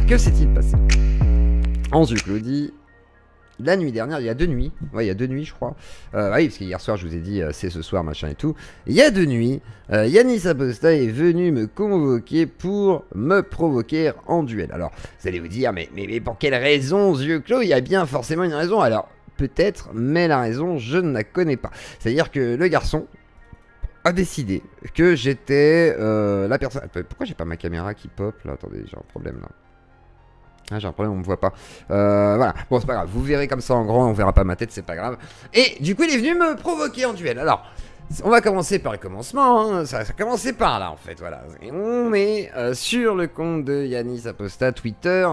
que s'est-il passé? Enzu Claudie, la nuit dernière, il y a 2 nuits, ouais, il y a 2 nuits, je crois. Oui, parce qu'hier soir, je vous ai dit, c'est ce soir, machin et tout. Il y a 2 nuits, Yanis Aposta est venu me convoquer pour me provoquer en duel. Alors, vous allez vous dire, mais pour quelle raison, yeux clos? Il y a bien forcément une raison. Alors, peut-être, mais la raison, je ne la connais pas. C'est-à-dire que le garçon a décidé que j'étais la personne... Pourquoi j'ai pas ma caméra qui pop là? Attendez, j'ai un problème là. Ah, j'ai un problème, on me voit pas. Voilà, bon, c'est pas grave. Vous verrez comme ça en grand, on verra pas ma tête, c'est pas grave. Et du coup, il est venu me provoquer en duel. Alors, on va commencer par le commencement. Hein. Ça a commencé par là, en fait. Voilà. Et on est sur le compte de Yanis Aposta Twitter.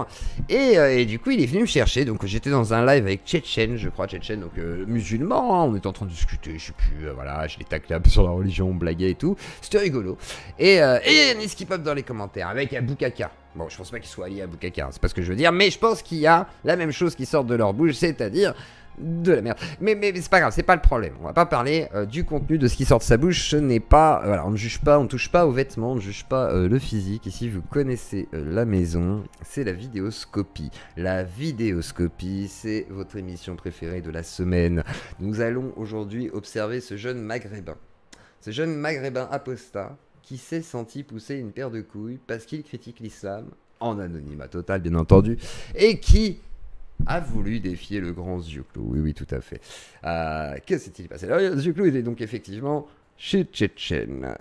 Et du coup, il est venu me chercher. Donc, j'étais dans un live avec Tchétchène, je crois, Tchétchène, donc musulman. Hein. On était en train de discuter, je sais plus. Voilà, je l'ai taclé un peu sur la religion, on blaguait et tout. C'était rigolo. Et Yanis qui pop dans les commentaires avec Abou Kaka. Bon, je pense pas qu'il soit allié à Boukaka, c'est pas ce que je veux dire, mais je pense qu'il y a la même chose qui sort de leur bouche, c'est-à-dire de la merde. Mais c'est pas grave, c'est pas le problème. On va pas parler du contenu de ce qui sort de sa bouche, ce n'est pas... voilà, on ne juge pas, on ne touche pas aux vêtements, on ne juge pas le physique. Ici, vous connaissez la maison, c'est la vidéoscopie. La vidéoscopie, c'est votre émission préférée de la semaine. Nous allons aujourd'hui observer ce jeune maghrébin. Ce jeune maghrébin apostat qui s'est senti pousser une paire de couilles parce qu'il critique l'islam, en anonymat total bien entendu, et qui a voulu défier le grand Ziouklou. Oui, oui, tout à fait. Que s'est-il passé? Alors, Ziouklou était donc effectivement chez Tchétchène.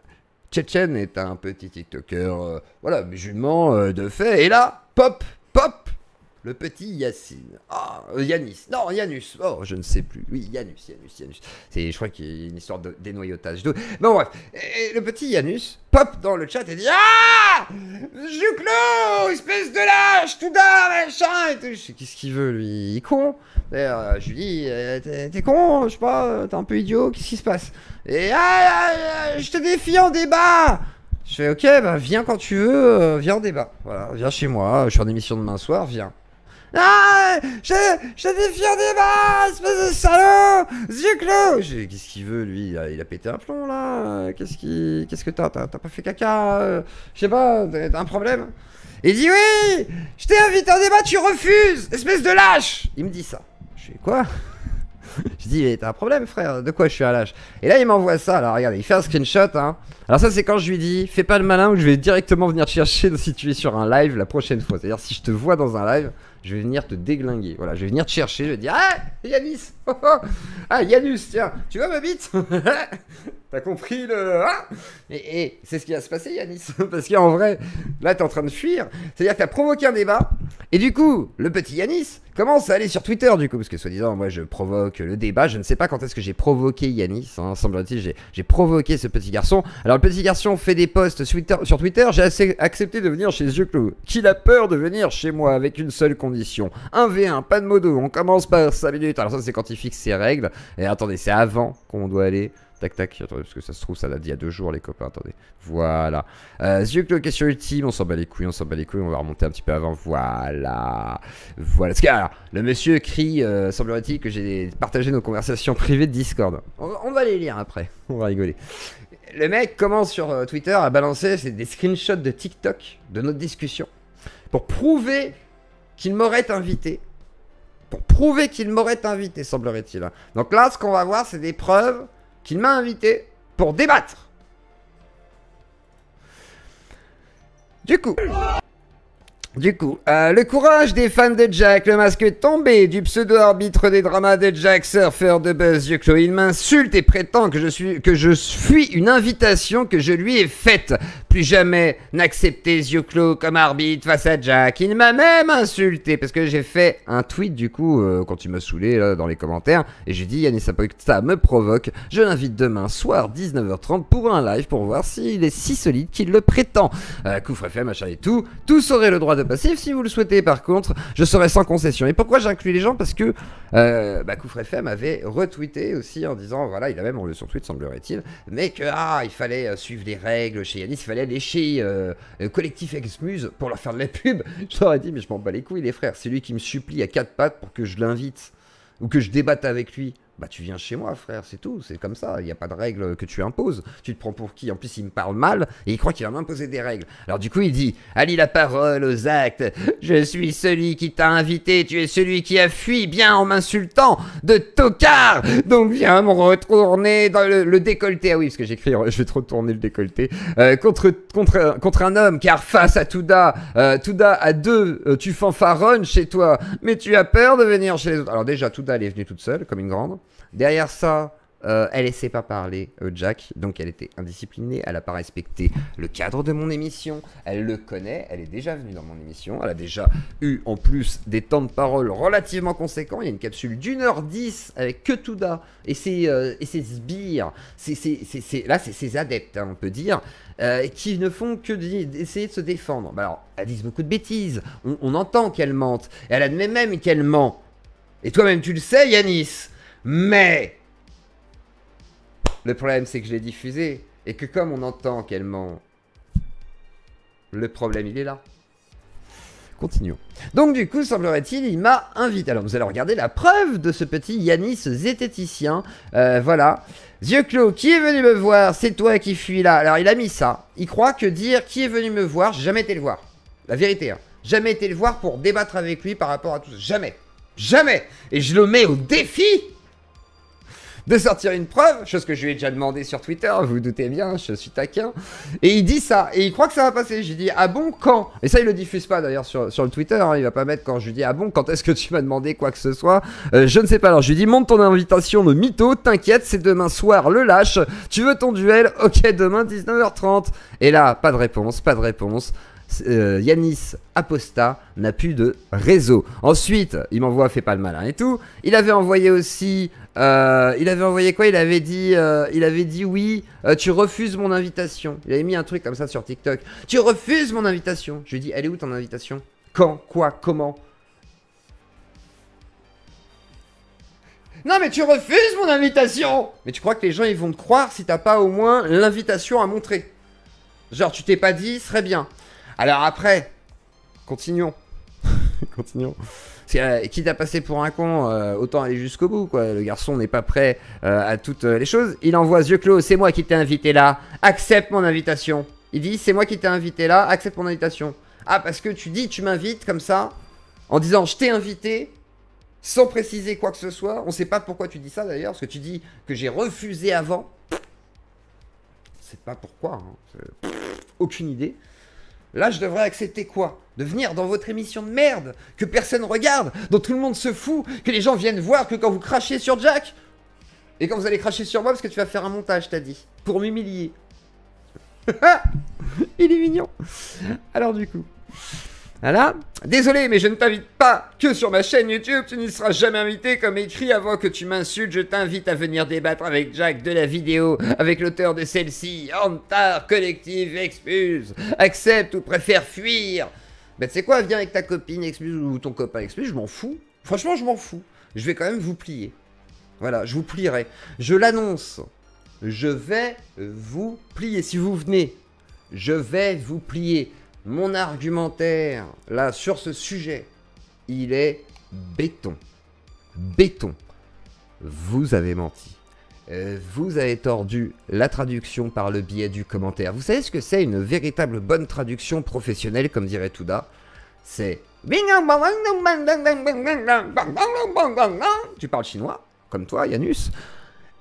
Tchétchène est un petit TikToker, voilà, musulman de fait, et là, pop, le petit Yacine. Ah, Yanis. Non, Yanus. Oh, je ne sais plus. Oui, Yanus. C'est, je crois qu'il y a une histoire de dénoyautage. Bon, bref. Et le petit Yanus pop dans le chat et dit: ah, Juclo, espèce de lâche, tout d'un, machin. Et tout. Je sais qu'est-ce qu'il veut, lui. Il est con. D'ailleurs, je lui dis: t'es con, je sais pas, t'es un peu idiot, qu'est-ce qui se passe? Et je te défie en débat. Je fais: ok, bah viens quand tu veux, viens en débat. Voilà, viens chez moi, je suis en émission demain soir, viens. Ah, je défie en débat, espèce de salaud, Ziouklou. Qu'est-ce qu'il veut, lui? Il a pété un plomb, là. Qu'est-ce que t'as pas fait caca? Je sais pas, t'as un problème? Il dit: oui, je t'ai invité en débat, tu refuses, espèce de lâche. Il me dit ça. Je fais: quoi? Je dis: t'as un problème, frère? De quoi je suis un lâche? Et là, il m'envoie ça. Alors, regardez, il fait un screenshot. Hein. Alors, ça, c'est quand je lui dis: fais pas le malin ou je vais directement venir te chercher si tu es sur un live la prochaine fois. C'est-à-dire, si je te vois dans un live, je vais venir te déglinguer. Voilà, je vais venir te chercher. Je vais te dire: ah, Yanis. Ah, Yanus, tiens, tu vois ma bite? T'as compris le... Ah, et c'est ce qui va se passer, Yanis. Parce qu'en vrai, là, t'es en train de fuir. C'est-à-dire que t'as provoqué un débat. Et du coup, le petit Yanis commence à aller sur Twitter, du coup. Parce que, soi-disant, moi, je provoque le débat. Je ne sais pas quand est-ce que j'ai provoqué Yanis. Hein, semble-t-il, j'ai provoqué ce petit garçon. Alors, le petit garçon fait des posts sur Twitter. J'ai accepté de venir chez Ziouklou. Qu'il a peur de venir chez moi avec une seule condition. 1v1, pas de modo. On commence par 5 minutes. Alors, ça, c'est quand il fixe ses règles. Et attendez, c'est avant qu'on doit aller... Tac, tac, attendez, parce que ça se trouve, ça date d'il y a 2 jours, les copains, attendez. Voilà. Ziouklou, question ultime, on s'en bat les couilles, on va remonter un petit peu avant, voilà. Voilà. Alors, le monsieur crie, semblerait-il, que j'ai partagé nos conversations privées de Discord. On va les lire après, on va rigoler. Le mec commence sur Twitter à balancer des screenshots de TikTok de notre discussion pour prouver qu'il m'aurait invité. Semblerait-il. Donc là, ce qu'on va voir, c'est des preuves qu'il m'a invité pour débattre. Du coup, le courage des fans de Jack, le masque est tombé du pseudo-arbitre des dramas de Jack, surfeur de buzz, Ziouklou. Il m'insulte et prétend que je fuis une invitation que je lui ai faite. Plus jamais n'accepter Ziouklou comme arbitre face à Jack. Il m'a même insulté parce que j'ai fait un tweet du coup quand il m'a saoulé là, dans les commentaires et j'ai dit: Yanis Aposta me provoque. Je l'invite demain soir 19h30 pour un live pour voir s'il est si solide qu'il le prétend. Coufre FM, machin et tout. Tous auraient le droit de passif si vous le souhaitez. Par contre, je serai sans concession. Et pourquoi j'inclus les gens? Parce que Coufre FM avait retweeté aussi en disant, voilà, il a même enlevé son tweet semblerait-il, mais que il fallait suivre les règles chez Yanis, il fallait aller chez Collectif Exmuse pour leur faire de la pub. Je leur ai dit: mais je m'en bats les couilles les frères, c'est lui qui me supplie à 4 pattes pour que je l'invite ou que je débatte avec lui bah tu viens chez moi, frère, c'est tout, c'est comme ça, il n'y a pas de règle que tu imposes. Tu te prends pour qui? En plus, il me parle mal et il croit qu'il va m'imposer des règles. Alors du coup, il dit, allie la parole aux actes. Je suis celui qui t'a invité, tu es celui qui a fui bien en m'insultant de tocard. Donc viens me retourner dans le décolleté. Ah oui, parce que j'écris, je vais te retourner le décolleté. Contre un homme, car face à Touda, Touda à deux, tu fanfaronnes chez toi, mais tu as peur de venir chez les autres. Alors déjà, Touda, elle est venue toute seule, comme une grande. Derrière ça, elle laissait pas parler Jack, donc elle était indisciplinée, elle n'a pas respecté le cadre de mon émission, elle le connaît, elle est déjà venue dans mon émission, elle a déjà eu en plus des temps de parole relativement conséquents, il y a une capsule d'1h10 avec que Touda et ses sbires, là c'est ses adeptes, hein, on peut dire, qui ne font que d'essayer de se défendre. Bah alors, elles disent beaucoup de bêtises, on entend qu'elle mente, et elle admet même qu'elle ment. Et toi-même tu le sais, Yanis. Mais le problème, c'est que je l'ai diffusé et que comme on entend qu'elle ment, le problème, il est là. Continuons. Donc du coup, semblerait-il, il m'a invité. Alors vous allez regarder la preuve de ce petit Yanis zététicien. Voilà. Yeux clos, qui est venu me voir? C'est toi qui fuis là. Alors il a mis ça. Il croit que dire qui est venu me voir, j'ai jamais été le voir. La vérité, hein. Jamais été le voir pour débattre avec lui par rapport à tout ça. Jamais. Jamais. Et je le mets au défi de sortir une preuve, chose que je lui ai déjà demandé sur Twitter, vous vous doutez bien, je suis taquin. Et il dit ça, et il croit que ça va passer. Je lui dis, ah bon, quand? Et ça, il le diffuse pas d'ailleurs sur le Twitter, hein, il va pas mettre quand je lui dis, ah bon, quand est-ce que tu m'as demandé quoi que ce soit? Je ne sais pas. Alors je lui dis, monte ton invitation de mytho, t'inquiète, c'est demain soir le lâche. Tu veux ton duel? Ok, demain 19h30. Et là, pas de réponse, pas de réponse. Yanis Aposta n'a plus de réseau. Ensuite, il m'envoie fais pas le malin et tout. Il avait envoyé aussi il avait envoyé quoi? Il avait dit oui, tu refuses mon invitation. Il avait mis un truc comme ça sur TikTok. Tu refuses mon invitation. Je lui dis, elle est où ton invitation? Quand? Quoi? Comment? Non mais tu refuses mon invitation. Mais tu crois que les gens ils vont te croire si t'as pas au moins l'invitation à montrer? Genre tu t'es pas dit, serait bien. Alors après, continuons. Continuons. Quitte à passer pour un con, autant aller jusqu'au bout, quoi. Le garçon n'est pas prêt à toutes les choses. Il envoie yeux clos, c'est moi qui t'ai invité là, accepte mon invitation. Il dit, c'est moi qui t'ai invité là, accepte mon invitation. Ah, parce que tu dis, tu m'invites comme ça, en disant, je t'ai invité, sans préciser quoi que ce soit. On sait pas pourquoi tu dis ça d'ailleurs, parce que tu dis que j'ai refusé avant. C'est pas pourquoi, hein. Aucune idée. Là, je devrais accepter quoi? De venir dans votre émission de merde, que personne regarde, dont tout le monde se fout, que les gens viennent voir que quand vous crachez sur Jack, et quand vous allez cracher sur moi parce que tu vas faire un montage, t'as dit, pour m'humilier. Il est mignon. Alors du coup, voilà. Désolé, mais je ne t'invite pas que sur ma chaîne YouTube. Tu n'y seras jamais invité comme écrit avant que tu m'insultes. Je t'invite à venir débattre avec Jack de la vidéo, avec l'auteur de celle-ci. Antar Collective Expulse. Accepte ou préfère fuir. Ben tu sais quoi, viens avec ta copine Expulse ou ton copain Expulse, je m'en fous. Franchement, je m'en fous. Je vais quand même vous plier. Voilà, je vous plierai. Je l'annonce. Je vais vous plier. Si vous venez, je vais vous plier. Mon argumentaire, là, sur ce sujet, il est béton. Béton. Vous avez menti. Vous avez tordu la traduction par le biais du commentaire. Vous savez ce que c'est une véritable bonne traduction professionnelle, comme dirait Touda? C'est... Tu parles chinois, comme toi, Yanus.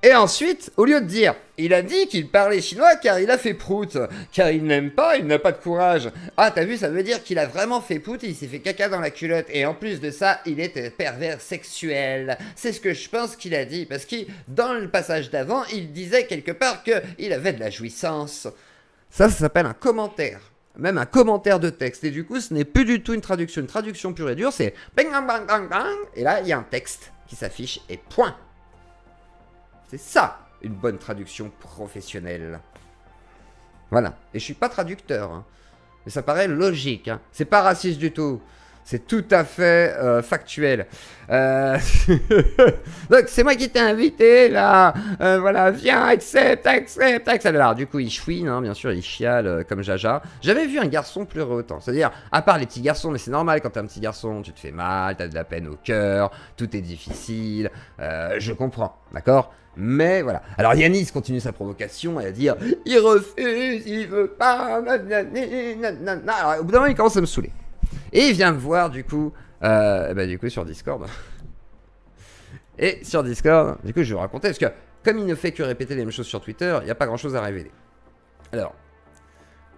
Et ensuite, au lieu de dire, il a dit qu'il parlait chinois car il a fait prout, car il n'aime pas, il n'a pas de courage. Ah, t'as vu, ça veut dire qu'il a vraiment fait prout, il s'est fait caca dans la culotte. Et en plus de ça, il est pervers sexuel. C'est ce que je pense qu'il a dit, parce que dans le passage d'avant, il disait quelque part qu'il avait de la jouissance. Ça s'appelle un commentaire. Même un commentaire de texte. Et du coup, ce n'est plus du tout une traduction. Une traduction pure et dure, c'est... Et là, il y a un texte qui s'affiche et point. C'est ça, une bonne traduction professionnelle. Voilà. Et je suis pas traducteur, hein. Mais ça paraît logique, hein. C'est pas raciste du tout. C'est tout à fait factuel. Donc c'est moi qui t'ai invité là. Voilà, viens, accepte. Alors du coup il chouine, hein, bien sûr, il chiale comme Jaja. J'avais vu un garçon pleurer autant. C'est-à-dire, à part les petits garçons, mais c'est normal quand t'es un petit garçon, tu te fais mal, t'as de la peine au cœur, tout est difficile. Je comprends, d'accord? Mais voilà. Alors Yanis continue sa provocation et à dire il refuse, il veut pas. Nanana. Alors au bout d'un moment il commence à me saouler. Et il vient me voir du coup sur Discord. Et sur Discord, du coup je vais vous raconter parce que comme il ne fait que répéter les mêmes choses sur Twitter, il n'y a pas grand chose à révéler. Alors,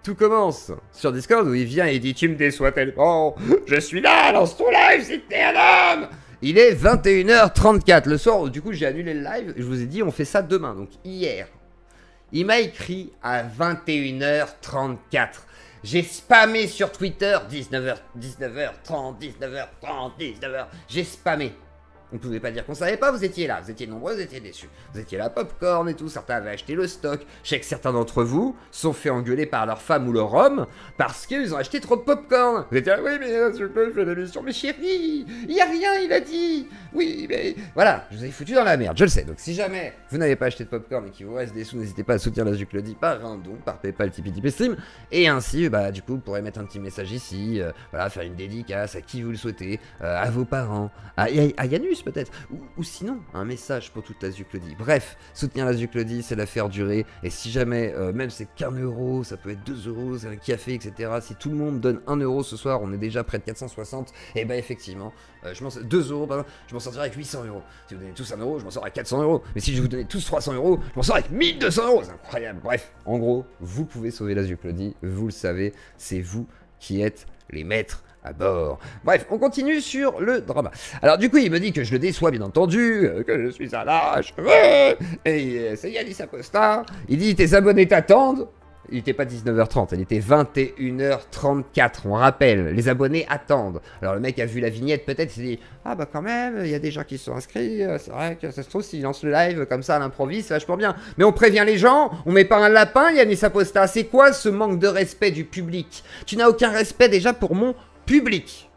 tout commence sur Discord où il vient et il dit tu me déçois tellement, je suis là, lance ton live si t'es un homme. Il est 21h34 le soir, du coup j'ai annulé le live, je vous ai dit on fait ça demain, donc hier. Il m'a écrit à 21h34. J'ai spammé sur Twitter 19h30. J'ai spammé. On ne pouvait pas dire qu'on savait pas, vous étiez là, vous étiez nombreux, vous étiez déçus. Vous étiez là, popcorn et tout, certains avaient acheté le stock. Je sais que certains d'entre vous sont fait engueuler par leur femme ou leur homme parce qu'ils ont acheté trop de popcorn. Vous étiez là, oui mais je fais l'émission, mais chérie, il y a rien, il a dit. Oui mais voilà, je vous ai foutu dans la merde, je le sais. Donc si jamais vous n'avez pas acheté de popcorn et qu'il vous reste des sous, n'hésitez pas à soutenir la Zuclodi par un don, par Paypal, Tipeee Stream. Et ainsi, du coup, vous pourrez mettre un petit message ici, voilà, faire une dédicace à qui vous le souhaitez, à vos parents, à Yanus peut-être, ou sinon un message pour toute la Zuclodi. Bref, soutenir la Zuclodi, c'est la faire durer, et si jamais, même c'est qu'un euro, ça peut être 2 euros, c'est un café, etc. Si tout le monde donne 1 euro ce soir, on est déjà près de 460, et effectivement, 2 euros, pardon, je m'en sortirai avec 800 euros. Si vous donnez tous 1 euro, je m'en sors avec 400 euros, mais si je vous donnais tous 300 euros, je m'en sors avec 1200 euros, c'est incroyable. Bref, en gros, vous pouvez sauver la Zuclodi, vous le savez, c'est vous qui êtes les maîtres à bord. Bref, on continue sur le drama. Alors du coup, il me dit que je le déçois, bien entendu, que je suis un lâche, et c'est Yanis Aposta. Il dit tes abonnés t'attendent. Il n'était pas 19h30, il était 21h34, on rappelle, les abonnés attendent. Alors le mec a vu la vignette peut-être, il s'est dit « Ah bah quand même, il y a des gens qui se sont inscrits, c'est vrai que ça se trouve s'il lance le live comme ça à l'improviste, c'est vachement bien. » Mais on prévient les gens, on met pas un lapin, Yanis Aposta, c'est quoi ce manque de respect du public? Tu n'as aucun respect déjà pour mon public.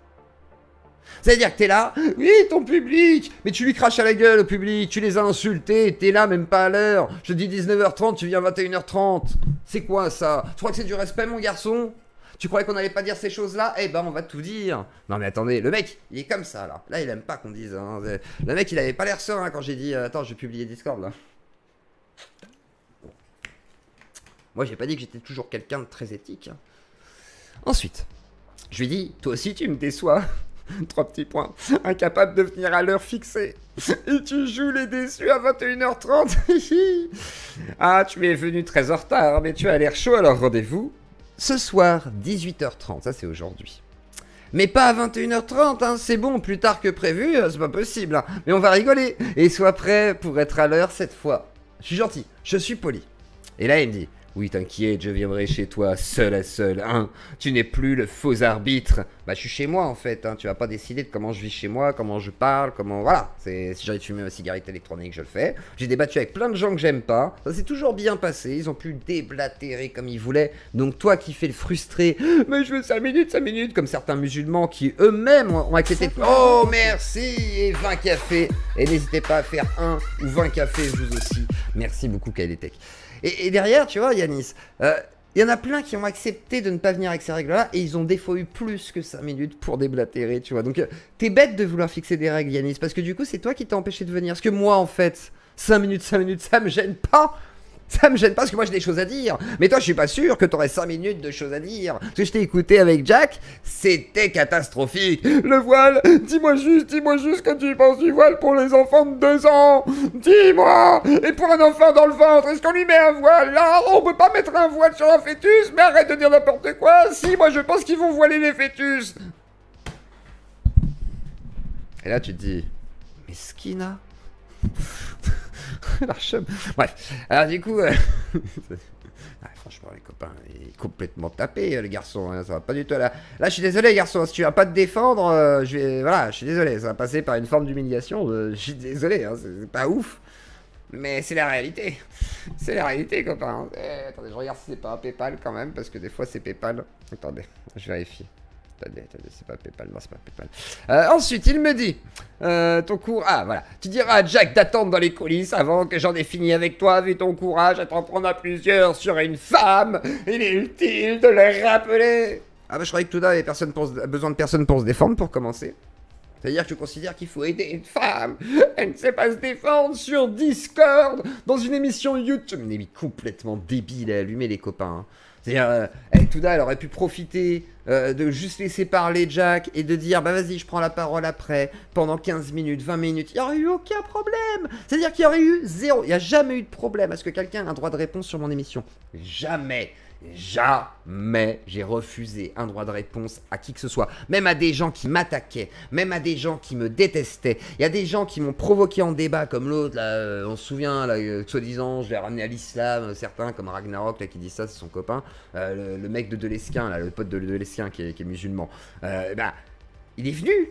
C'est-à-dire que t'es là, oui, ton public, mais tu lui craches à la gueule au public, tu les as insultés, t'es là même pas à l'heure. Je te dis 19h30, tu viens 21h30. C'est quoi ça? Tu crois que c'est du respect, mon garçon? Tu croyais qu'on allait pas dire ces choses-là? Eh ben, on va tout dire. Non mais attendez, le mec, il est comme ça, là. Là, il aime pas qu'on dise, hein. Le mec, il avait pas l'air serein quand j'ai dit, attends, je vais publier Discord, là. Moi, j'ai pas dit que j'étais toujours quelqu'un de très éthique. Ensuite, je lui dis, toi aussi, tu me déçois. 3 petits points. Incapable de venir à l'heure fixée. Et tu joues les déçus à 21h30. Ah, tu es venu très en retard, mais tu as l'air chaud, alors rendez-vous ce soir, 18h30. Ça, c'est aujourd'hui. Mais pas à 21h30, hein, c'est bon, plus tard que prévu, c'est pas possible. Hein. Mais on va rigoler. Et sois prêt pour être à l'heure cette fois. Je suis gentil, je suis poli. Et là, il me dit... Oui, t'inquiète, je viendrai chez toi seul à seul, hein. Tu n'es plus le faux arbitre. Bah, je suis chez moi, en fait, hein. Tu vas pas décider de comment je vis chez moi, comment je parle, comment... Voilà. Si j'ai envie de fumer ma cigarette électronique, je le fais. J'ai débattu avec plein de gens que j'aime pas. Ça s'est toujours bien passé. Ils ont pu déblatérer comme ils voulaient. Donc, toi qui fais le frustré, mais je veux 5 minutes, comme certains musulmans qui eux-mêmes ont accepté... Oh, merci. Et 20 cafés. Et n'hésitez pas à faire 1 ou 20 cafés, vous aussi. Merci beaucoup, KDTech. Et derrière, tu vois, Yanis, il y en a plein qui ont accepté de ne pas venir avec ces règles-là et ils ont des fois eu plus que 5 minutes pour déblatérer, tu vois. Donc, t'es bête de vouloir fixer des règles, Yanis, parce que du coup, c'est toi qui t'es empêché de venir. Parce que moi, en fait, 5 minutes, ça me gêne pas. Ça me gêne pas parce que moi j'ai des choses à dire. Mais toi, je suis pas sûr que t'aurais 5 minutes de choses à dire. Parce que je t'ai écouté avec Jack, c'était catastrophique. Le voile, dis-moi juste que tu penses du voile pour les enfants de 2 ans. Dis-moi. Et pour un enfant dans le ventre, est-ce qu'on lui met un voile? Là, on peut pas mettre un voile sur un fœtus. Mais arrête de dire n'importe quoi. Si, moi je pense qu'ils vont voiler les fœtus. Et là, tu te dis, mais Skina. L'archum. Bref, alors du coup, franchement les copains, il est complètement tapé le garçon, hein, ça va pas du tout là. Là je suis désolé garçon, si tu vas pas te défendre, voilà, je suis désolé, ça va passer par une forme d'humiliation, je suis désolé, hein, c'est pas ouf. Mais c'est la réalité. C'est la réalité copains. Attendez, je regarde si c'est pas un Paypal quand même, parce que des fois c'est Paypal. Attendez, je vérifie. Attendez, c'est pas Paypal, non, c'est pas Paypal. Ensuite, il me dit, ton cours... Ah, voilà. Tu diras à Jack d'attendre dans les coulisses avant que j'en ai fini avec toi, vu ton courage à t'en prendre à plusieurs sur une femme. Il est utile de le rappeler. Ah bah, je croyais que tout avait besoin de personne pour se défendre, pour commencer. C'est-à-dire que tu considères qu'il faut aider une femme. Elle ne sait pas se défendre sur Discord, dans une émission YouTube. Mais complètement débile à allumer les copains. Hein. C'est-à-dire, Touda, elle aurait pu profiter de juste laisser parler Jack et de dire, bah vas-y, je prends la parole après, pendant 15 minutes, 20 minutes. Il n'y aurait eu aucun problème. C'est-à-dire qu'il y aurait eu zéro. Il n'y a jamais eu de problème à ce que quelqu'un ait un droit de réponse sur mon émission. Jamais. Jamais j'ai refusé un droit de réponse à qui que ce soit. Même à des gens qui m'attaquaient, même à des gens qui me détestaient. Il y a des gens qui m'ont provoqué en débat, comme l'autre, là, on se souvient, là, soi-disant, je l'ai ramené à l'islam, certains, comme Ragnarok, là, qui dit ça, c'est son copain. Le mec de Delesquin, là, le pote de Delesquin qui est musulman. Bah, il est venu,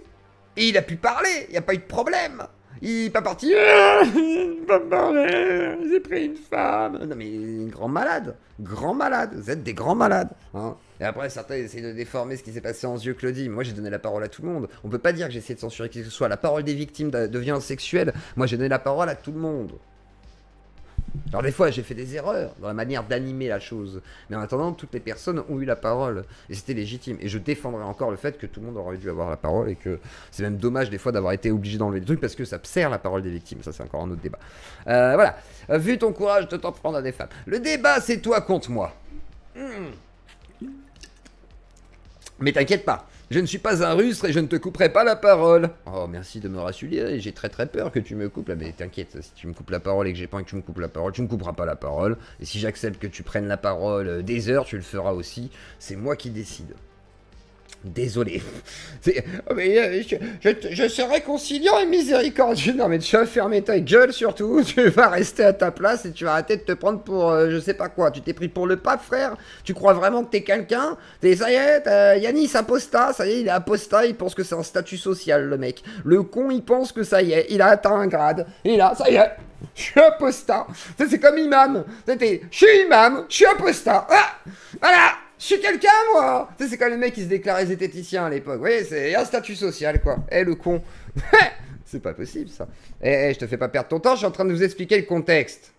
et il a pu parler, il n'y a pas eu de problème. Il n'est pas parti. Il pas parler. J'ai pris une femme. Non mais grand malade. Grand malade. Vous êtes des grands malades. Hein. Et après certains essayent de déformer ce qui s'est passé en yeux Claudie. Moi j'ai donné la parole à tout le monde. On peut pas dire que j'ai essayé de censurer qui que ce soit. La parole des victimes de violences sexuelles. Moi j'ai donné la parole à tout le monde. Alors des fois j'ai fait des erreurs dans la manière d'animer la chose, mais en attendant toutes les personnes ont eu la parole et c'était légitime, et je défendrai encore le fait que tout le monde aurait dû avoir la parole et que c'est même dommage des fois d'avoir été obligé d'enlever des trucs parce que ça sert la parole des victimes, ça c'est encore un autre débat. Voilà, vu ton courage de t'en prendre à des femmes, le débat c'est toi contre moi. Mais t'inquiète pas, je ne suis pas un rustre et je ne te couperai pas la parole. Oh, merci de me rassurer, j'ai très peur que tu me coupes là. Mais t'inquiète, si tu me coupes la parole et que j'ai pas envie que tu me coupes la parole, tu me couperas pas la parole. Et si j'accepte que tu prennes la parole des heures, tu le feras aussi. C'est moi qui décide. Désolé. Mais je serai conciliant et miséricordieux. Non mais tu vas fermer ta gueule surtout. Tu vas rester à ta place et tu vas arrêter de te prendre pour je sais pas quoi. Tu t'es pris pour le pape, frère. Tu crois vraiment que t'es quelqu'un? Ça y est, Yanis apostat. Ça y est, il est apostat. Il pense que c'est un statut social, le mec. Le con, il pense que ça y est, il a atteint un grade. Et là, ça y est, je suis apostat. C'est comme imam. Je suis imam, je suis apostat. Ah, voilà. Je suis quelqu'un, moi. Tu sais, c'est comme les mecs qui se déclaraient zététiciens à l'époque. Vous voyez, c'est un statut social, quoi. Le con. C'est pas possible, ça. Je te fais pas perdre ton temps, je suis en train de vous expliquer le contexte.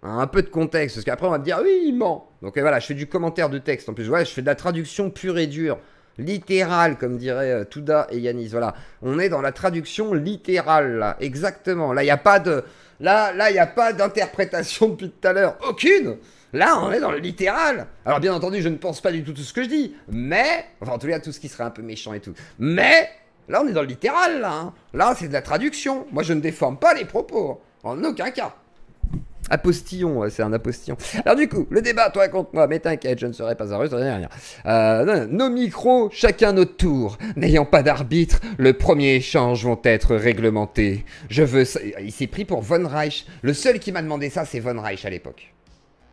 Un peu de contexte, parce qu'après, on va me dire, oui, il ment. Donc voilà, je fais du commentaire de texte. En plus, ouais, je fais de la traduction pure et dure. Littérale, comme diraient Touda et Yanis. Voilà. On est dans la traduction littérale, là. Exactement. Là, il n'y a pas de... Là, il n'y a pas d'interprétation depuis tout à l'heure. Aucune. Là, on est dans le littéral. Alors, bien entendu, je ne pense pas du tout ce que je dis. Mais, enfin, en tout cas, tout ce qui serait un peu méchant et tout. Mais, là, on est dans le littéral, là. Hein. Là, c'est de la traduction. Moi, je ne déforme pas les propos. En aucun cas. Apostillon, ouais, c'est un apostillon. Alors, du coup, le débat, toi contre moi. Mais t'inquiète, je ne serai pas un russe, rien. Nos micros, chacun notre tour. N'ayant pas d'arbitre, le premier échange vont être réglementés. Je veux... Il s'est pris pour Von Reich. Le seul qui m'a demandé ça, c'est Von Reich à l'époque.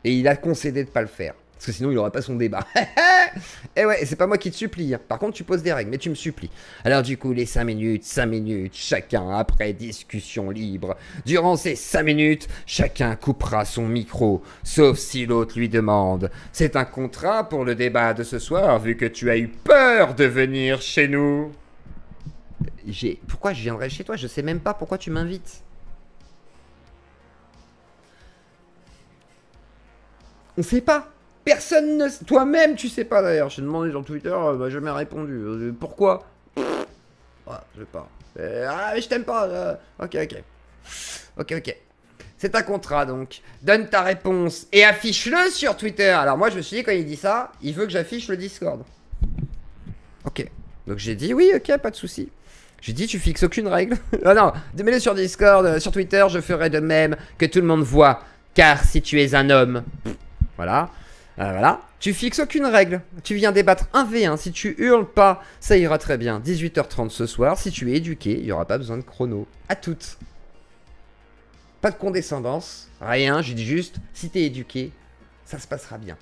Et il a concédé de pas le faire. Parce que sinon, il n'aurait pas son débat. Et ouais, c'est pas moi qui te supplie. Hein. Par contre, tu poses des règles, mais tu me supplies. Alors du coup, les 5 minutes, chacun après discussion libre. Durant ces 5 minutes, chacun coupera son micro, sauf si l'autre lui demande. C'est un contrat pour le débat de ce soir, vu que tu as eu peur de venir chez nous. Pourquoi je viendrais chez toi? Je sais même pas pourquoi tu m'invites. On sait pas. Personne ne... Toi-même, tu sais pas d'ailleurs. Je t'ai demandé sur Twitter, bah, jamais répondu. Pourquoi? Ouais, je sais pas. Ah, je t'aime pas. Ok. C'est un contrat, donc. Donne ta réponse et affiche-le sur Twitter. Alors moi, je me suis dit, quand il dit ça, il veut que j'affiche le Discord. Ok. Donc j'ai dit, oui, ok, pas de souci. J'ai dit, tu fixes aucune règle. Ah non, mets-le sur Discord, sur Twitter, je ferai de même, que tout le monde voit. Car si tu es un homme... Voilà. Voilà. Tu fixes aucune règle. Tu viens débattre 1v1. Si tu hurles pas, ça ira très bien. 18h30 ce soir. Si tu es éduqué, il n'y aura pas besoin de chrono. À toutes. Pas de condescendance. Rien. Je dis juste, si tu es éduqué, ça se passera bien.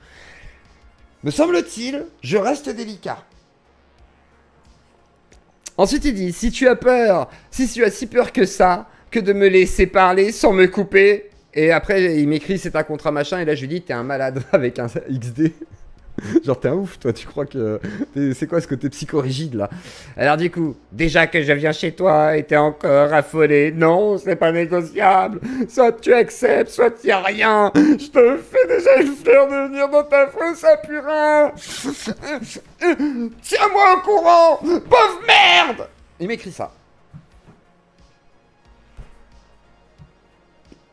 Me semble-t-il, je reste délicat. Ensuite, il dit, si tu as peur, si tu as si peur que ça, que de me laisser parler sans me couper... Et après, il m'écrit c'est un contrat machin. Et là, je lui dis t'es un malade avec un XD. Genre, t'es un ouf, toi, tu crois que. C'est quoi ce côté psychorigide là? Alors, du coup, déjà que je viens chez toi et t'es encore affolé, non, c'est pas négociable. Soit tu acceptes, soit y a rien. Je te fais déjà une fleur de venir dans ta fosse à purin. Tiens-moi au courant, pauvre merde! Il m'écrit ça.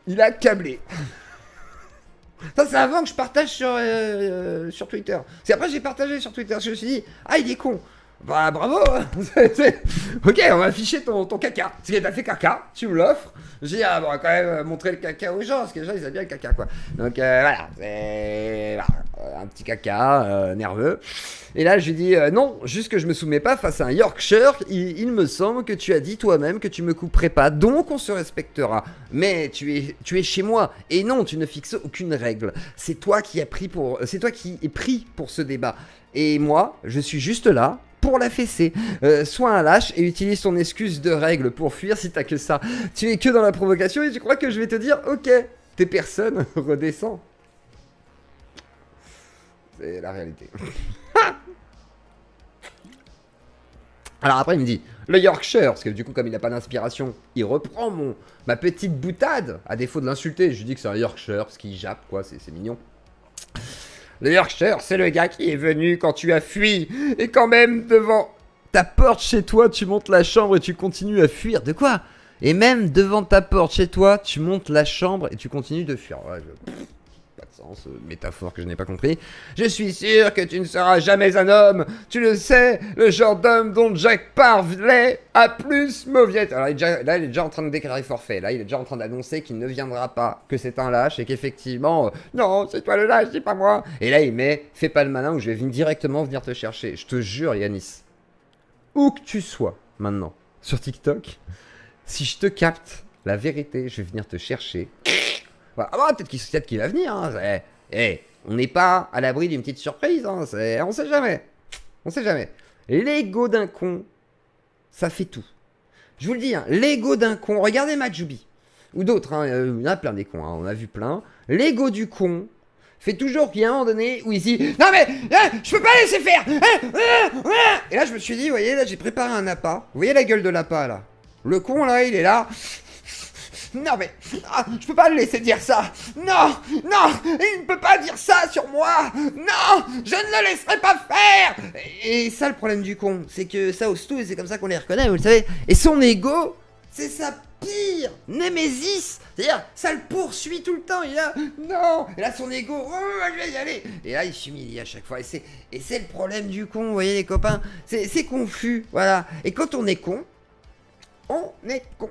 Il a câblé. Ça, c'est avant que je partage sur Twitter. C'est après que j'ai partagé sur Twitter. Je me suis dit, ah, il est con. Bah, bravo. Ok, on va afficher ton caca. Parce que t'as fait caca, tu me l'offres. J'ai dit, ah, bon, on va quand même montrer le caca aux gens. Parce que les gens, ils aiment bien le caca, quoi. Donc, voilà. C'est un petit caca nerveux. Et là, je lui dis, non, juste que je me soumets pas face à un Yorkshire. Il me semble que tu as dit toi-même que tu me couperais pas. Donc, on se respectera. Mais tu es chez moi. Et non, tu ne fixes aucune règle. C'est toi qui es pris pour ce débat. Et moi, je suis juste là pour la fesser. Sois un lâche et utilise ton excuse de règle pour fuir si t'as que ça. Tu es que dans la provocation et tu crois que je vais te dire, ok, t'es personne, redescends. C'est la réalité. Alors après, il me dit, le Yorkshire, parce que du coup, comme il n'a pas d'inspiration, il reprend ma petite boutade, à défaut de l'insulter. Je lui dis que c'est un Yorkshire, parce qu'il jappe, quoi, c'est mignon. Le Yorkshire, c'est le gars qui est venu quand tu as fui, et quand même devant ta porte chez toi, tu montes la chambre et tu continues à fuir. De quoi? Et même devant ta porte chez toi, tu montes la chambre et tu continues de fuir. Ouais, pas de sens, métaphore que je n'ai pas compris. Je suis sûr que tu ne seras jamais un homme. Tu le sais, le genre d'homme dont Jack Parley a plus mauviette. Alors là, il est déjà en train de déclarer forfait. Là, il est déjà en train d'annoncer qu'il ne viendra pas, que c'est un lâche et qu'effectivement, non, c'est toi le lâche, c'est pas moi. Et là, il met, fais pas le malin ou je vais directement venir te chercher. Je te jure, Yanis, où que tu sois maintenant sur TikTok, si je te capte la vérité, je vais venir te chercher. Voilà. Ah bah, peut-être qu'il va venir. Hein. On n'est pas à l'abri d'une petite surprise. Hein. On sait jamais. On sait jamais. L'ego d'un con, ça fait tout. Je vous le dis, hein, l'ego d'un con. Regardez Majubi. Ou d'autres. Hein, il y en a plein des cons. Hein, on a vu plein. L'ego du con fait toujours qu'il y a un moment donné où il dit non mais je peux pas laisser faire. Et là, je me suis dit, vous voyez, là, j'ai préparé un appât. Vous voyez la gueule de l'appât là? Le con là, il est là. Non mais, je peux pas le laisser dire ça. Non, non, il ne peut pas dire ça sur moi. Non, je ne le laisserai pas faire. Et ça, le problème du con, c'est que ça ose tout et c'est comme ça qu'on les reconnaît, vous le savez. Et son ego, c'est sa pire némésis. C'est-à-dire, ça le poursuit tout le temps. Il est là, non. Et là, son ego, oh, je vais y aller. Et là, il s'humilie à chaque fois. Et c'est le problème du con, vous voyez les copains. C'est confus, voilà. Et quand on est con, on est con.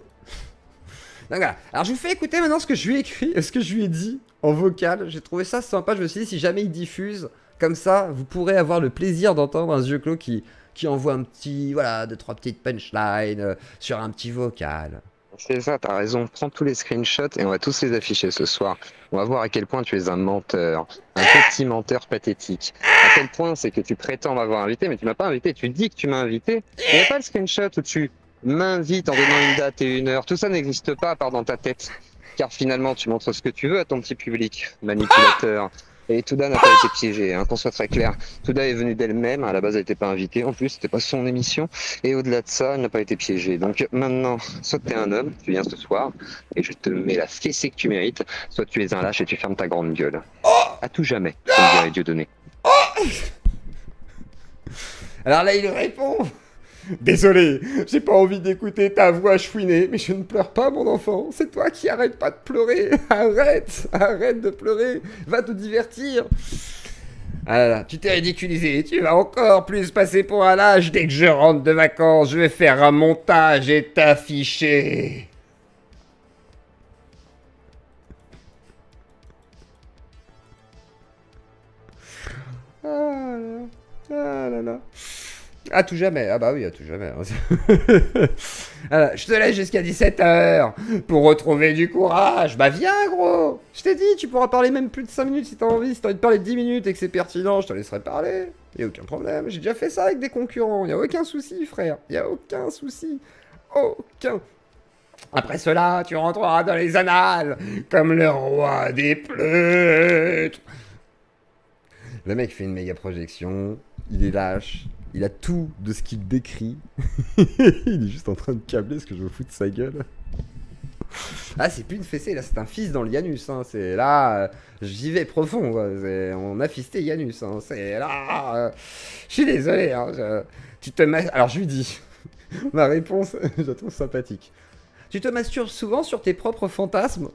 Donc voilà. Alors je vous fais écouter maintenant ce que je lui ai écrit, ce que je lui ai dit en vocal. J'ai trouvé ça sympa. Je me suis dit, si jamais il diffuse comme ça, vous pourrez avoir le plaisir d'entendre un yeux clos qui envoie un petit, voilà, 2-3 petites punchlines sur un petit vocal. C'est ça, t'as raison. Prends tous les screenshots et on va tous les afficher ce soir. On va voir à quel point tu es un menteur, un petit menteur pathétique. À quel point c'est que tu prétends m'avoir invité, mais tu m'as pas invité. Tu dis que tu m'as invité. Il n'y a pas le screenshot où tu m'invites en donnant une date et une heure. Tout ça n'existe pas à part dans ta tête. Car finalement, tu montres ce que tu veux à ton petit public, manipulateur. Et Touda n'a pas été piégée, hein, qu'on soit très clair. Touda est venue d'elle-même, à la base elle n'était pas invitée, en plus c'était pas son émission. Et au-delà de ça, elle n'a pas été piégée. Donc maintenant, soit tu es un homme, tu viens ce soir, et je te mets la fessée que tu mérites, soit tu es un lâche et tu fermes ta grande gueule. À tout jamais, comme dirait Dieudonné. Alors là, il répond. Désolé, j'ai pas envie d'écouter ta voix chouinée, mais je ne pleure pas, mon enfant. C'est toi qui arrête pas de pleurer. Arrête de pleurer. Va te divertir. Ah là là, tu t'es ridiculisé. Tu vas encore plus passer pour un lâche. Dès que je rentre de vacances, je vais faire un montage et t'afficher. Ah là là. À tout jamais. Ah bah oui, à tout jamais. Alors, je te laisse jusqu'à 17h pour retrouver du courage. Bah viens, gros. Je t'ai dit, tu pourras parler même plus de 5 minutes si t'as envie. Si t'as envie de parler de 10 minutes et que c'est pertinent, je te laisserai parler. Y a aucun problème. J'ai déjà fait ça avec des concurrents. Y a aucun souci, frère. Y a aucun souci. Aucun. Après cela, tu rentreras dans les annales comme le roi des pleutres. Le mec fait une méga projection, il est lâche, il a tout de ce qu'il décrit. Il est juste en train de câbler ce que je me fous de sa gueule. Ah, c'est plus une fessée, là, c'est un fils dans le Janus. Hein. C'est là, j'y vais profond. Quoi. On a fisté Janus. Hein. C'est là. Je suis désolé. Hein, tu te alors, je lui dis. Ma réponse, je la trouve sympathique. Tu te masturbes souvent sur tes propres fantasmes?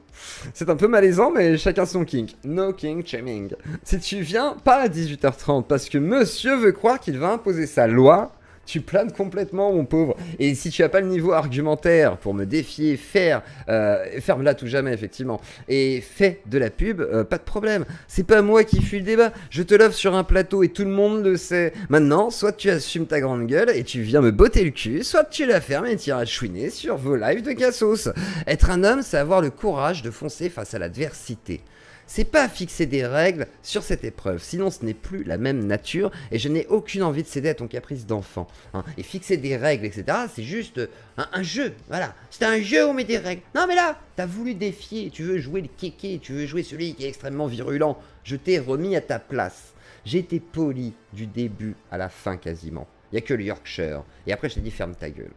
C'est un peu malaisant, mais chacun son kink. No kink shaming. Si tu viens pas à 18h30 parce que monsieur veut croire qu'il va imposer sa loi, tu planes complètement, mon pauvre. Et si tu as pas le niveau argumentaire pour me défier, ferme là tout jamais, effectivement, et fais de la pub, pas de problème. C'est pas moi qui fuis le débat. Je te l'offre sur un plateau et tout le monde le sait. Maintenant, soit tu assumes ta grande gueule et tu viens me botter le cul, soit tu la fermes et tu iras chouiner sur vos lives de cassos. Être un homme, c'est avoir le courage de foncer face à l'adversité. C'est pas fixer des règles sur cette épreuve, sinon ce n'est plus la même nature et je n'ai aucune envie de céder à ton caprice d'enfant. Hein. Et fixer des règles, etc., c'est juste un jeu, voilà. C'est un jeu où on met des règles. Non mais là, t'as voulu défier, tu veux jouer le kéké, tu veux jouer celui qui est extrêmement virulent. Je t'ai remis à ta place. J'ai été poli du début à la fin quasiment. Il n'y a que le Yorkshire. Et après je t'ai dit ferme ta gueule.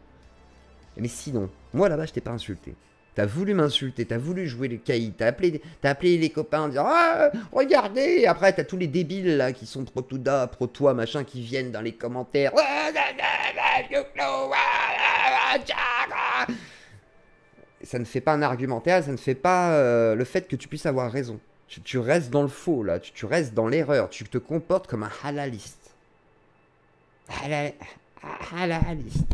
Mais sinon, moi là-bas je t'ai pas insulté. T'as voulu m'insulter, t'as voulu jouer le caïd, t'as appelé les copains en disant ah, regardez, et après t'as tous les débiles là qui sont pro Touda, pro toi, machin, qui viennent dans les commentaires. Ça ne fait pas un argumentaire, ça ne fait pas le fait que tu puisses avoir raison. Tu restes dans le faux là, tu restes dans l'erreur, tu te comportes comme un halaliste. Halaliste.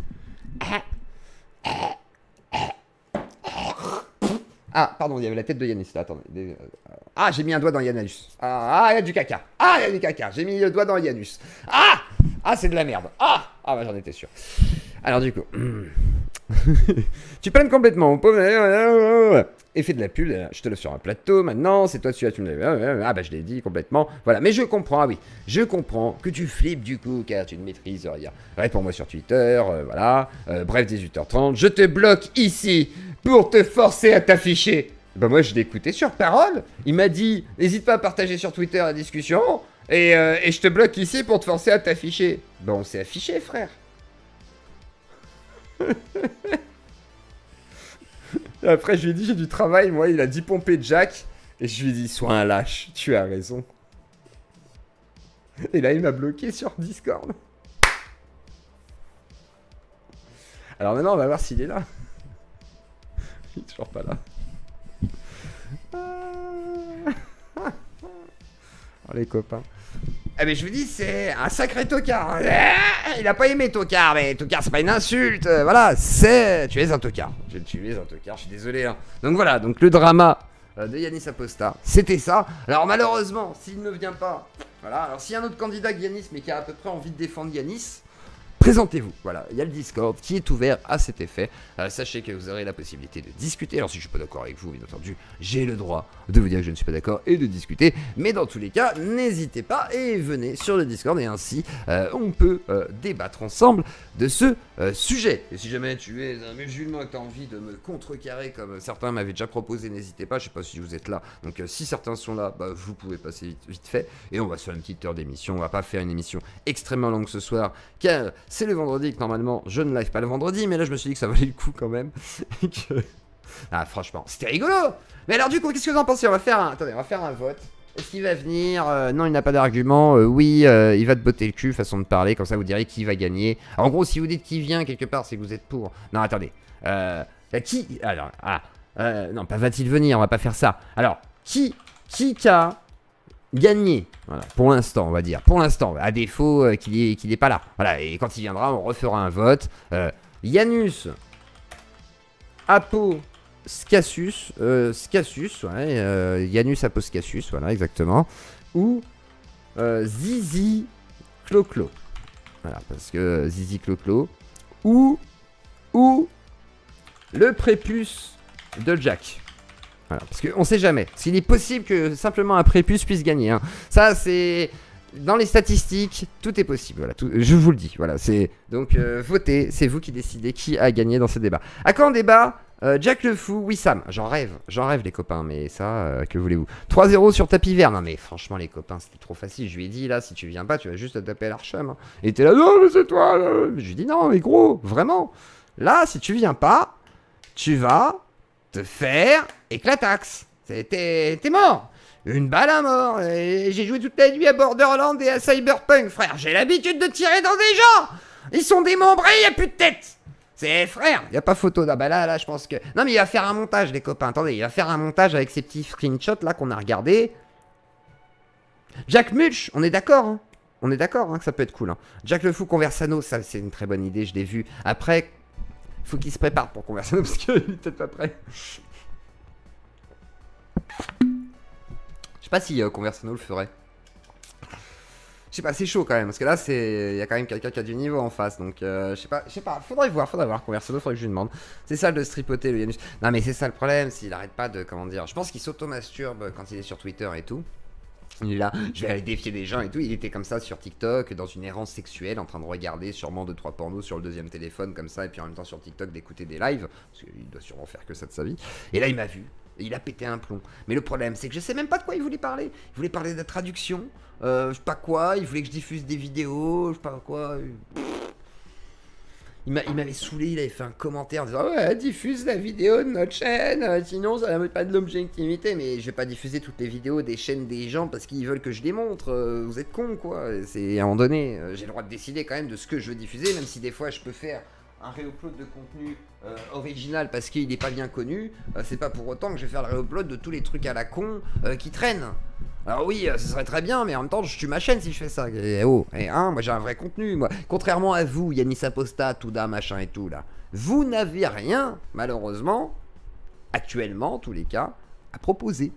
Ah, pardon, il y avait la tête de Yanis là, attendez. Ah, j'ai mis un doigt dans Yanus. Ah, il y a du caca. Ah, il y a du caca. J'ai mis le doigt dans Yanus. Ah, c'est de la merde. Ah, bah j'en étais sûr. Alors du coup, tu planes complètement, mon pauvre. Et fais de la pub, je te le sur un plateau, maintenant, c'est toi celui-là, tu me l'as. Ah bah je l'ai dit complètement. Voilà, mais je comprends, ah oui, je comprends que tu flippes du coup, car tu ne maîtrises rien. Réponds-moi sur Twitter, voilà. Bref, 18h30, je te bloque ici pour te forcer à t'afficher. Bah moi je l'ai écouté sur parole. Il m'a dit, n'hésite pas à partager sur Twitter la discussion, et je te bloque ici pour te forcer à t'afficher. Bah on s'est affiché, frère. Et après, je lui ai dit, j'ai du travail. Moi, il a dit pomper Jack. Et je lui ai dit, sois un lâche. Tu as raison. Et là, il m'a bloqué sur Discord. Alors maintenant, on va voir s'il est là. Il est toujours pas là. Oh, les copains. Eh ben je vous dis, c'est un sacré tocard. Il a pas aimé tocard, mais tocard c'est pas une insulte. Voilà, tu es un tocard. Tu es un tocard, je suis désolé. Hein. Donc voilà, donc le drama de Yanis Aposta, c'était ça. Alors malheureusement, s'il ne vient pas, voilà. Alors s'il y a un autre candidat que Yanis, mais qui a à peu près envie de défendre Yanis, présentez-vous, voilà, il y a le Discord qui est ouvert à cet effet. Sachez que vous aurez la possibilité de discuter. Alors si je suis pas d'accord avec vous, bien entendu, j'ai le droit de vous dire que je ne suis pas d'accord et de discuter. Mais dans tous les cas, n'hésitez pas et venez sur le Discord et ainsi on peut débattre ensemble de ce sujet. Et si jamais tu es un musulman et que tu as envie de me contrecarrer comme certains m'avaient déjà proposé, n'hésitez pas, je sais pas si vous êtes là. Donc si certains sont là, bah, vous pouvez passer vite fait. Et on va se faire une petite heure d'émission. On va pas faire une émission extrêmement longue ce soir, car c'est le vendredi que normalement je ne live pas le vendredi, mais là je me suis dit que ça valait le coup quand même. Et que... Ah franchement, c'était rigolo. Mais alors du coup, qu'est-ce que vous en pensez? Attendez, on va faire un vote. Est-ce qu'il va venir? Non, il n'a pas d'argument. Oui, il va te botter le cul, façon de parler. Comme ça, vous direz qui va gagner. Alors, en gros, si vous dites qui vient quelque part, c'est que vous êtes pour. Non, attendez. Qui... Alors, non, pas va-t-il venir? On va pas faire ça. Alors, qui a gagné? Voilà, pour l'instant, on va dire. Pour l'instant, à défaut qu'il n'est pas là. Voilà, et quand il viendra, on refera un vote. Janus, Apo, Scassus, ouais, Janus Apo Scassus, voilà, exactement. Ou Zizi Clo-Clo. Voilà, parce que Zizi Clo-Clo. Ou le prépuce de Jack. Voilà, parce qu'on sait jamais. S'il est possible que simplement un prépuce puisse gagner. Hein. Ça, c'est... Dans les statistiques, tout est possible. Voilà, je vous le dis. Voilà, c'est... Donc, votez. C'est vous qui décidez qui a gagné dans ce débat. À quand un débat Jack le fou, oui Sam, j'en rêve les copains, mais ça, que voulez-vous. 3-0 sur tapis vert, non mais franchement les copains, c'était trop facile, je lui ai dit là, si tu viens pas, tu vas juste te taper à l'Archum. Hein. Et t'es là, non mais c'est toi, là. Je lui ai dit non mais gros, vraiment, là si tu viens pas, tu vas te faire éclataxe, t'es mort. Une balle à mort, et j'ai joué toute la nuit à Borderlands et à Cyberpunk, frère, j'ai l'habitude de tirer dans des gens. Ils sont démembrés, y a plus de tête. C'est frère, y a pas photo. Ah bah là, je pense que... Non mais il va faire un montage, les copains. Attendez, il va faire un montage avec ces petits screenshots là qu'on a regardé. Jack Mulch, on est d'accord, hein. On est d'accord hein, que ça peut être cool. Hein. Jack le fou, Conversano, ça c'est une très bonne idée, je l'ai vu. Après, faut qu'il se prépare pour Conversano parce qu'il est peut-être pas prêt. Je sais pas si Conversano le ferait. Je sais pas, c'est chaud quand même, parce que là, il y a quand même quelqu'un qui a du niveau en face, donc je sais pas, faudrait voir, Conversano, faudrait que je lui demande. C'est ça de stripoter le Yanus. Non mais c'est ça le problème, s'il arrête pas de, comment dire, je pense qu'il s'auto-masturbe quand il est sur Twitter et tout. Il est là, je vais aller défier des gens et tout, il était comme ça sur TikTok, dans une errance sexuelle, en train de regarder sûrement 2-3 pornos sur le deuxième téléphone, comme ça, et puis en même temps sur TikTok d'écouter des lives, parce qu'il doit sûrement faire que ça de sa vie. Et là il m'a vu. Et il a pété un plomb. Mais le problème, c'est que je sais même pas de quoi il voulait parler. Il voulait parler de la traduction. Je sais pas quoi. Il voulait que je diffuse des vidéos. Je sais pas quoi. Il m'avait saoulé. Il avait fait un commentaire en disant ouais, diffuse la vidéo de notre chaîne. Sinon, ça n'a pas de l'objectivité. Mais je vais pas diffuser toutes les vidéos des chaînes des gens parce qu'ils veulent que je les montre. Vous êtes cons, quoi. C'est à un moment donné, j'ai le droit de décider quand même de ce que je veux diffuser. Même si des fois, je peux faire un réupload de contenu original parce qu'il n'est pas bien connu, c'est pas pour autant que je vais faire le réupload de tous les trucs à la con qui traînent. Alors oui, ce serait très bien, mais en même temps, je tue ma chaîne si je fais ça. Et moi j'ai un vrai contenu, moi. Contrairement à vous, Yanis Apostat, Touda, machin et tout, là. Vous n'avez rien, malheureusement, actuellement, en tous les cas, à proposer.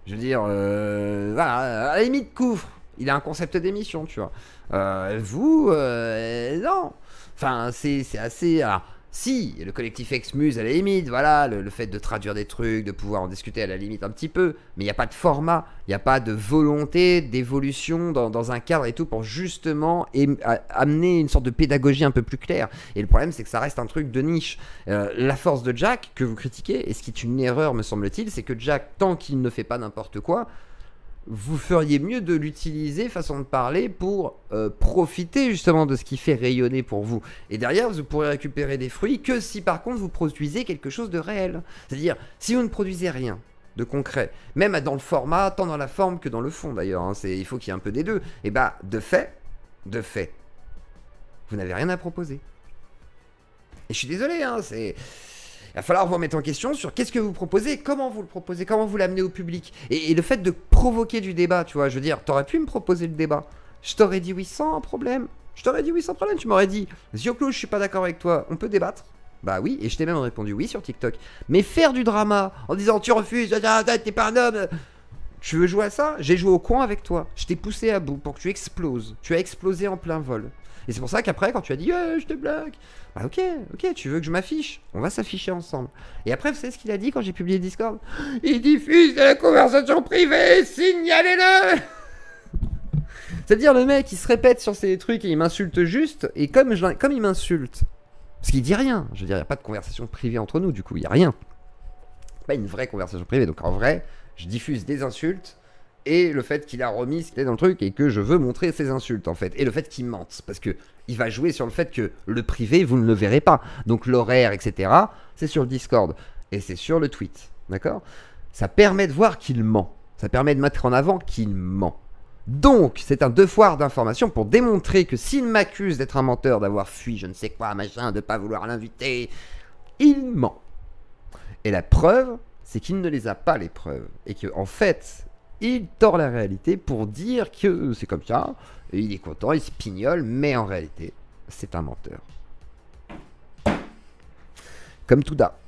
Je veux dire, voilà, à la limite, Couvre. Il a un concept d'émission, tu vois. Non. Enfin, c'est assez... Alors, si, le collectif Exmuse, à la limite, voilà, le fait de traduire des trucs, de pouvoir en discuter à la limite un petit peu, mais il n'y a pas de format, il n'y a pas de volonté d'évolution dans un cadre et tout pour justement amener une sorte de pédagogie un peu plus claire. Et le problème, c'est que ça reste un truc de niche. La force de Jack, que vous critiquez, et ce qui est une erreur, me semble-t-il, c'est que Jack, tant qu'il ne fait pas n'importe quoi, vous feriez mieux de l'utiliser, façon de parler, pour profiter justement de ce qui fait rayonner pour vous. Et derrière, vous pourrez récupérer des fruits que si par contre vous produisez quelque chose de réel. C'est-à-dire, si vous ne produisez rien de concret, même dans le format, tant dans la forme que dans le fond d'ailleurs, hein, il faut qu'il y ait un peu des deux, et bah de fait, vous n'avez rien à proposer. Et je suis désolé, hein, il va falloir vous remettre en question sur qu'est-ce que vous proposez, comment vous le proposez, comment vous l'amenez au public. Et le fait de provoquer du débat, tu vois, je veux dire, t'aurais pu me proposer le débat. Je t'aurais dit oui sans problème. Tu m'aurais dit, Zioclo, je suis pas d'accord avec toi, on peut débattre. Bah oui, et je t'ai même répondu oui sur TikTok. Mais faire du drama en disant tu refuses, t'es pas un homme. Tu veux jouer à ça? J'ai joué au coin avec toi. Je t'ai poussé à bout pour que tu exploses. Tu as explosé en plein vol. Et c'est pour ça qu'après, quand tu as dit je te bloque, bah ok, tu veux que je m'affiche? On va s'afficher ensemble. Et après, vous savez ce qu'il a dit quand j'ai publié le Discord? Il diffuse de la conversation privée, signalez-le. C'est-à-dire le mec, il se répète sur ces trucs et il m'insulte juste. Et comme il m'insulte, parce qu'il dit rien, je veux dire, il n'y a pas de conversation privée entre nous, du coup, il n'y a rien. Pas une vraie conversation privée. Donc en vrai, je diffuse des insultes. Et le fait qu'il a remis ce qu'il est dans le truc et que je veux montrer ses insultes en fait. Et le fait qu'il mente. Parce que il va jouer sur le fait que le privé, vous ne le verrez pas. Donc l'horaire, etc., c'est sur le Discord. Et c'est sur le tweet. D'accord? Ça permet de voir qu'il ment. Ça permet de mettre en avant qu'il ment. Donc, c'est un devoir d'information pour démontrer que s'il m'accuse d'être un menteur, d'avoir fui je ne sais quoi, machin, de ne pas vouloir l'inviter, il ment. Et la preuve, c'est qu'il ne les a pas, les preuves. Et que en fait... il tord la réalité pour dire que c'est comme ça, et il est content, il se pignole, mais en réalité, c'est un menteur. Comme Touda.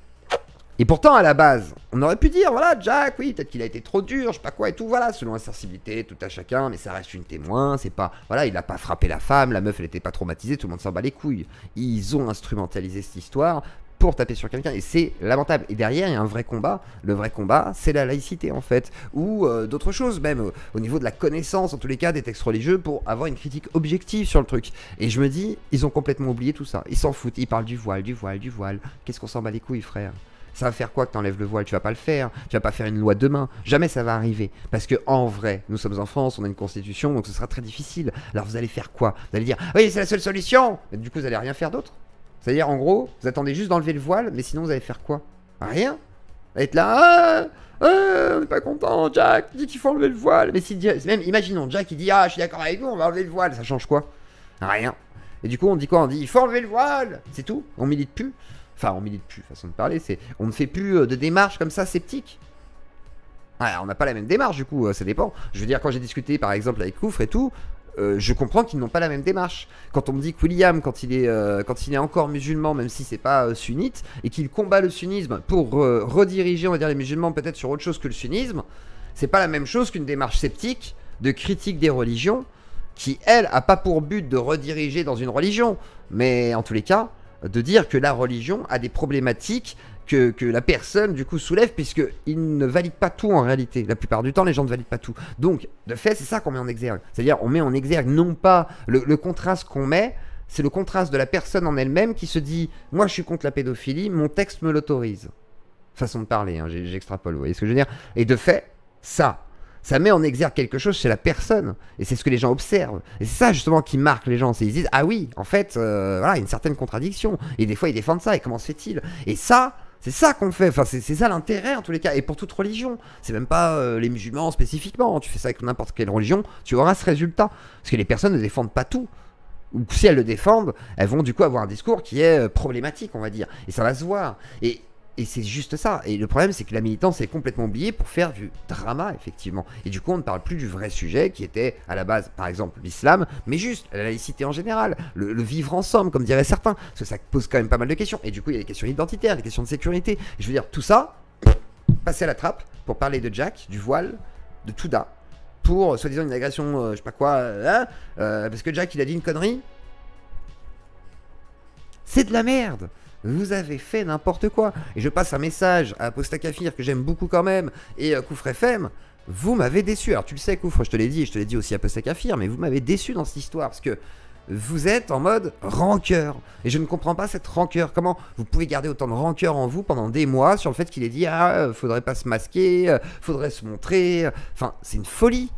Et pourtant, à la base, on aurait pu dire, voilà, Jack, oui, peut-être qu'il a été trop dur, je sais pas quoi et tout, voilà, selon la sensibilité, tout à chacun, mais ça reste une témoin, c'est pas, voilà, il a pas frappé la femme, la meuf, elle était pas traumatisée, tout le monde s'en bat les couilles. Ils ont instrumentalisé cette histoire pour taper sur quelqu'un, et c'est lamentable. Et derrière, il y a un vrai combat. Le vrai combat, c'est la laïcité, en fait, ou d'autres choses, même au niveau de la connaissance, en tous les cas, des textes religieux, pour avoir une critique objective sur le truc. Et je me dis, ils ont complètement oublié tout ça. Ils s'en foutent, ils parlent du voile, du voile, du voile. Qu'est-ce qu'on s'en bat les couilles, frère? Ça va faire quoi que t'enlèves le voile? Tu vas pas le faire. Tu vas pas faire une loi demain. Jamais ça va arriver. Parce que en vrai, nous sommes en France, on a une constitution, donc ce sera très difficile. Alors vous allez faire quoi? Vous allez dire, oui, c'est la seule solution. Mais du coup, vous allez rien faire d'autre. C'est-à-dire, en gros, vous attendez juste d'enlever le voile, mais sinon vous allez faire quoi? Rien. Vous allez être là, on n'est pas content, Jack dit qu'il faut enlever le voile. Mais si, même, imaginons, Jack il dit, ah, je suis d'accord avec vous, on va enlever le voile. Ça change quoi? Rien. Et du coup, on dit quoi? On dit, il faut enlever le voile. C'est tout. On milite plus. Enfin, on milite plus, façon de parler, c'est on ne fait plus de démarches comme ça sceptiques. Ouais, on n'a pas la même démarche, du coup, ça dépend. Je veux dire, quand j'ai discuté, par exemple, avec Koufre et tout, je comprends qu'ils n'ont pas la même démarche. Quand on me dit que William, quand il est encore musulman, même si c'est pas sunnite, et qu'il combat le sunnisme pour rediriger, on va dire, les musulmans peut-être sur autre chose que le sunnisme, c'est pas la même chose qu'une démarche sceptique de critique des religions, qui, elle, a pas pour but de rediriger dans une religion, mais en tous les cas, de dire que la religion a des problématiques que la personne du coup soulève, puisqu'il ne valide pas tout en réalité. La plupart du temps, les gens ne valident pas tout. Donc, de fait, c'est ça qu'on met en exergue. C'est-à-dire, on met en exergue non pas le contraste qu'on met, c'est le contraste de la personne en elle-même qui se dit « Moi, je suis contre la pédophilie, mon texte me l'autorise. » Façon de parler, hein, j'extrapole, vous voyez ce que je veux dire? Et de fait, ça met en exergue quelque chose chez la personne. Et c'est ce que les gens observent. Et c'est ça justement qui marque les gens. C'est ils disent, ah oui, en fait, voilà, il y a une certaine contradiction. Et des fois, ils défendent ça. Et comment se fait-il? Et ça, c'est ça qu'on fait. Enfin, c'est ça l'intérêt en tous les cas. Et pour toute religion. C'est même pas les musulmans spécifiquement. Tu fais ça avec n'importe quelle religion, tu auras ce résultat. Parce que les personnes ne défendent pas tout. Ou si elles le défendent, elles vont du coup avoir un discours qui est problématique, on va dire. Et ça va se voir. Et c'est juste ça. Et le problème, c'est que la militance est complètement oubliée pour faire du drama, effectivement. Et du coup, on ne parle plus du vrai sujet qui était, à la base, par exemple, l'islam, mais juste la laïcité en général, le vivre ensemble, comme diraient certains. Parce que ça pose quand même pas mal de questions. Et du coup, il y a des questions identitaires, des questions de sécurité. Et je veux dire, tout ça, passer à la trappe pour parler de Jack, du voile, de Touda, pour, soi-disant, une agression, je sais pas quoi, parce que Jack, il a dit une connerie. C'est de la merde. Vous avez fait n'importe quoi. Et je passe un message à Aposta Kafir que j'aime beaucoup quand même, et Koufre FM. Vous m'avez déçu. Alors tu le sais, Koufre, je te l'ai dit, et je te l'ai dit aussi à Aposta Kafir, mais vous m'avez déçu dans cette histoire parce que vous êtes en mode rancœur. Et je ne comprends pas cette rancœur. Comment vous pouvez garder autant de rancœur en vous pendant des mois sur le fait qu'il ait dit ah, faudrait pas se masquer, faudrait se montrer. Enfin, c'est une folie.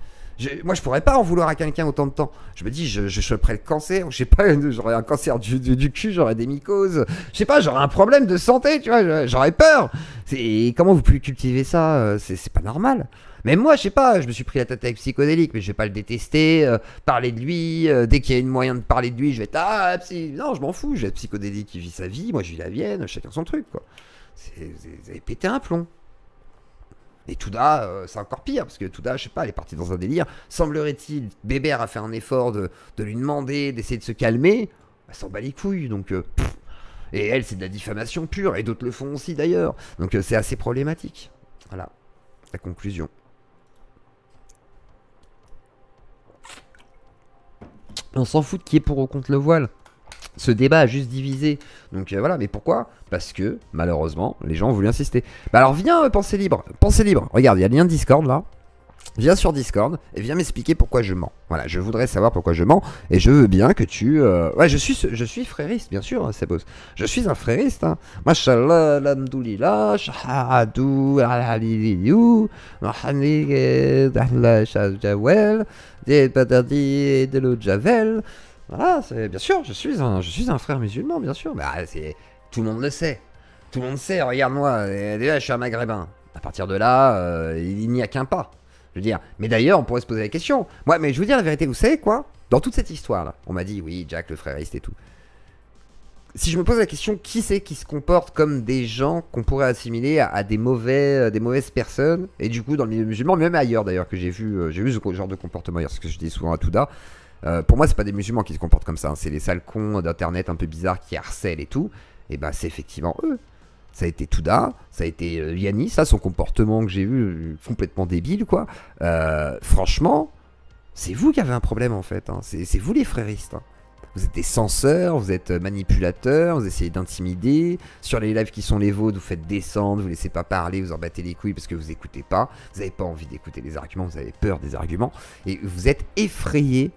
Moi, je pourrais pas en vouloir à quelqu'un autant de temps. Je me dis, je choperais le cancer. Je sais pas, j'aurais un cancer du cul, j'aurais des mycoses. Je sais pas, j'aurais un problème de santé, tu vois. J'aurais peur. Et comment vous pouvez cultiver ça? C'est pas normal. Même moi, je sais pas, je me suis pris la tête avec psychodélique, mais je vais pas le détester. Parler de lui, dès qu'il y a une moyen de parler de lui, je vais être non, je m'en fous. Je vais être psychodélique, il vit sa vie, moi je vis la mienne, chacun son truc, quoi. Vous avez pété un plomb. Et Touda, c'est encore pire, parce que Touda, je sais pas, elle est partie dans un délire. Semblerait-il, Bébert a fait un effort de lui demander, d'essayer de se calmer. Elle s'en bat les couilles, donc... Et elle, c'est de la diffamation pure, et d'autres le font aussi d'ailleurs. Donc c'est assez problématique. Voilà, la conclusion. On s'en fout de qui est pour ou contre le voile. Ce débat a juste divisé. Donc voilà, mais pourquoi? Parce que, malheureusement, les gens ont voulu insister. Bah alors viens, Pensée Libre. Pensée Libre. Regarde, il y a le lien de Discord là. Viens sur Discord et viens m'expliquer pourquoi je mens. Voilà, je voudrais savoir pourquoi je mens. Et je veux bien que tu... Ouais, je suis frériste, bien sûr, hein, c'est beau. Je suis un frériste. Hein. Mashallah, alhamdoulilah, shahadou, alhaliliyou, mahani, dahla, shahjawel, des de l'eau de Javel. Voilà, bien sûr, je suis un frère musulman, bien sûr. Bah, tout le monde le sait. Tout le monde sait, regarde-moi. Déjà, je suis un maghrébin. À partir de là, il n'y a qu'un pas. Je veux dire. Mais d'ailleurs, on pourrait se poser la question. Moi, mais je veux dire la vérité, vous savez quoi? Dans toute cette histoire-là, on m'a dit, oui, Jack, le frériste et tout. Si je me pose la question, qui c'est qui se comporte comme des gens qu'on pourrait assimiler à des mauvaises personnes? Et du coup, dans le milieu musulman, mais même ailleurs d'ailleurs, que j'ai vu ce genre de comportement hier, ce que je dis souvent à Touda. Pour moi, c'est pas des musulmans qui se comportent comme ça. Hein. C'est les sales cons d'internet un peu bizarres qui harcèlent et tout. Et ben, c'est effectivement eux. Ça a été Touda, ça a été Yannis, ça, son comportement que j'ai vu complètement débile, quoi. Franchement, c'est vous qui avez un problème en fait. Hein. C'est vous les fréristes. Hein. Vous êtes des censeurs, vous êtes manipulateurs, vous essayez d'intimider. Sur les lives qui sont les vôtres, vous faites descendre, vous laissez pas parler, vous en battez les couilles parce que vous écoutez pas. Vous n'avez pas envie d'écouter les arguments, vous avez peur des arguments. Et vous êtes effrayé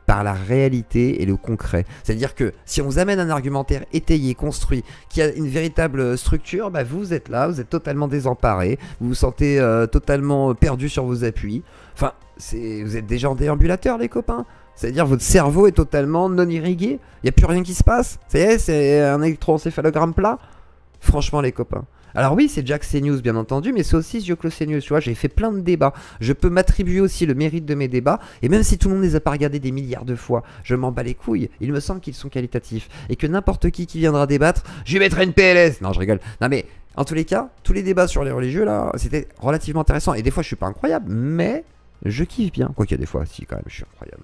par la réalité et le concret. C'est-à-dire que si on vous amène un argumentaire étayé, construit, qui a une véritable structure, bah vous êtes là, vous êtes totalement désemparé, vous vous sentez totalement perdu sur vos appuis. Enfin, vous êtes déjà en déambulateur, les copains. C'est-à-dire votre cerveau est totalement non irrigué, il n'y a plus rien qui se passe. Ça y est, c'est un électroencéphalogramme plat. Franchement, les copains. Alors oui, c'est Jack CNews bien entendu, mais c'est aussi Zioclo CNews, tu vois, j'ai fait plein de débats. Je peux m'attribuer aussi le mérite de mes débats, et même si tout le monde ne les a pas regardés des milliards de fois, je m'en bats les couilles, il me semble qu'ils sont qualitatifs, et que n'importe qui viendra débattre, je lui mettrai une PLS. Non, je rigole. Non mais, en tous les cas, tous les débats sur les religieux là, c'était relativement intéressant, et des fois je suis pas incroyable, mais je kiffe bien. Quoi qu'il y a des fois, si quand même, je suis incroyable.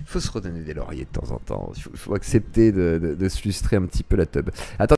Il faut se redonner des lauriers de temps en temps, il faut accepter de se lustrer un petit peu la teub. Attends.